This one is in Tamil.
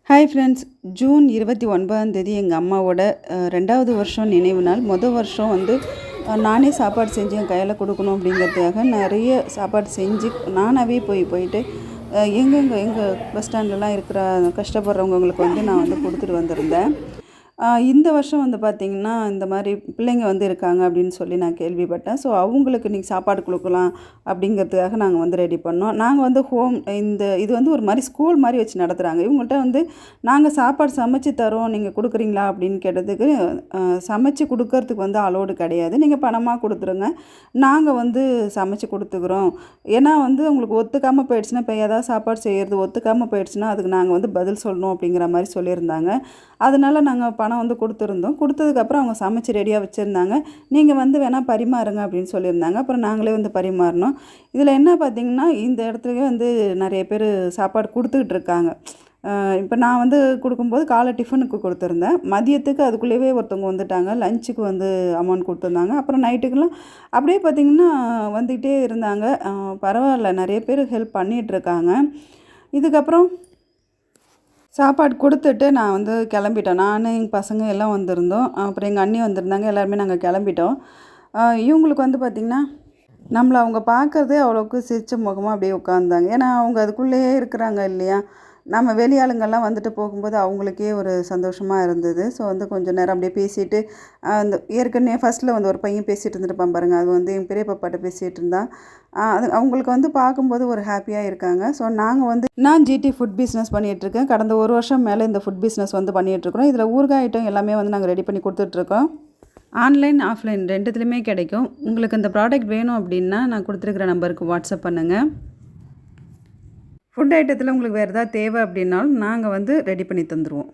ஹாய் ஃப்ரெண்ட்ஸ், ஜூன் 29 எங்கள் அம்மாவோட 2வது வருஷம் நினைவு நாள். வருஷம் வந்து நானே சாப்பாடு செஞ்சு என் கையால் கொடுக்கணும் அப்படிங்கிறதுக்காக நிறைய சாப்பாடு செஞ்சு நானாகவே போயிட்டு எங்கள் பஸ் ஸ்டாண்ட்லலாம் இருக்கிற கஷ்டப்படுறவங்களுக்கு வந்து நான் வந்து கொடுத்துட்டு வந்திருந்தேன். இந்த வருஷம் வந்து பார்த்திங்கன்னா, இந்த மாதிரி பிள்ளைங்க வந்து இருக்காங்க அப்படின்னு சொல்லி நான் கேள்விப்பட்டேன். ஸோ அவங்களுக்கு இன்றைக்கி சாப்பாடு கொடுக்கலாம் அப்படிங்கிறதுக்காக நாங்கள் வந்து ரெடி பண்ணோம். நாங்கள் வந்து இது வந்து ஒரு மாதிரி ஸ்கூல் மாதிரி வச்சு நடத்துகிறாங்க. இவங்கள்ட்ட வந்து நாங்கள் சாப்பாடு சமைச்சு தரோம், நீங்கள் கொடுக்குறீங்களா அப்படின்னு கேட்டதுக்கு, சமைச்சு கொடுக்கறதுக்கு வந்து அலோடு கிடையாது, நீங்கள் பணமாக கொடுத்துருங்க, நாங்கள் வந்து சமைச்சு கொடுத்துக்குறோம். ஏன்னா வந்து உங்களுக்கு ஒத்துக்காமல் போயிடுச்சுன்னா, இப்போ ஏதாவது சாப்பாடு செய்கிறது ஒத்துக்காமல் போயிடுச்சுன்னா அதுக்கு நாங்கள் வந்து பதில் சொல்லணும் அப்படிங்கிற மாதிரி சொல்லியிருந்தாங்க. அதனால் நாங்கள் பணம் வந்து கொடுத்துருந்தோம். கொடுத்ததுக்கப்புறம் அவங்க சமைச்சு ரெடியாக வச்சுருந்தாங்க. நீங்கள் வந்து வேணால் பரிமாறுங்க அப்படின்னு சொல்லியிருந்தாங்க. அப்புறம் நாங்களே வந்து பரிமாறினோம். இதில் என்ன பார்த்திங்கன்னா, இந்த இடத்துலயே வந்து நிறைய பேர் சாப்பாடு கொடுத்துக்கிட்டு இருக்காங்க. இப்போ நான் வந்து கொடுக்கும்போது காலை டிஃபனுக்கு கொடுத்துருந்தேன். மதியத்துக்கு அதுக்குள்ளேயே ஒருத்தவங்க வந்துட்டாங்க. லஞ்சுக்கு வந்து அமௌண்ட் கொடுத்துருந்தாங்க. அப்புறம் நைட்டுக்கெல்லாம் அப்படியே பார்த்திங்கன்னா வந்துக்கிட்டே இருந்தாங்க. பரவாயில்ல, நிறைய பேர் ஹெல்ப் பண்ணிகிட்ருக்காங்க. இதுக்கப்புறம் சாப்பாடு கொடுத்துட்டு நான் வந்து கிளம்பிட்டோம். நான் எங்கள் பசங்க எல்லாம் வந்திருந்தோம். அப்புறம் எங்கள் அண்ணி வந்திருந்தாங்க. எல்லாருமே நாங்கள் கிளம்பிட்டோம். இவங்களுக்கு வந்து பார்த்திங்கன்னா, நம்மளை அவங்க பார்க்குறதே அவ்வளோக்கு சிரிச்ச முகமாக அப்படியே உட்காந்தாங்க. ஏன்னா அவங்க அதுக்குள்ளேயே இருக்கிறாங்க இல்லையா. நம்ம வெளியாளுங்கள்லாம் வந்துட்டு போகும்போது அவங்களுக்கே ஒரு சந்தோஷமாக இருந்தது. ஸோ வந்து கொஞ்சம் நேரம் அப்படியே பேசிட்டு, அந்த ஏற்கனவே ஃபஸ்ட்டில் வந்து ஒரு பையன் பேசிகிட்டு இருந்துருப்பான் பாருங்கள், அது வந்து எங்கள் பெரிய பாப்பாட்ட பேசிகிட்டு இருந்தான். அது அவங்களுக்கு வந்து பார்க்கும்போது ஒரு ஹாப்பியாக இருக்காங்க. ஸோ நான் ஜிடி ஃபுட் பிஸ்னஸ் பண்ணிகிட்ருக்கேன். கடந்த ஒரு வருஷம் மேலே இந்த ஃபுட் பிஸ்னஸ் வந்து பண்ணிகிட்ருக்குறோம். இதில் ஊறுகாய் ஐட்டம் எல்லாமே வந்து நாங்கள் ரெடி பண்ணி கொடுத்துட்ருக்கோம். ஆன்லைன், ஆஃப்லைன் ரெண்டுத்துலேயுமே கிடைக்கும். உங்களுக்கு இந்த ப்ராடக்ட் வேணும் அப்படின்னா நான் கொடுத்துருக்குற நம்பருக்கு வாட்ஸ்அப் பண்ணுங்கள். ஃபுட் ஐட்டத்தில் உங்களுக்கு வேறு ஏதாவது தேவை அப்படின்னாலும் நாங்கள் வந்து ரெடி பண்ணி தந்துடுவோம்.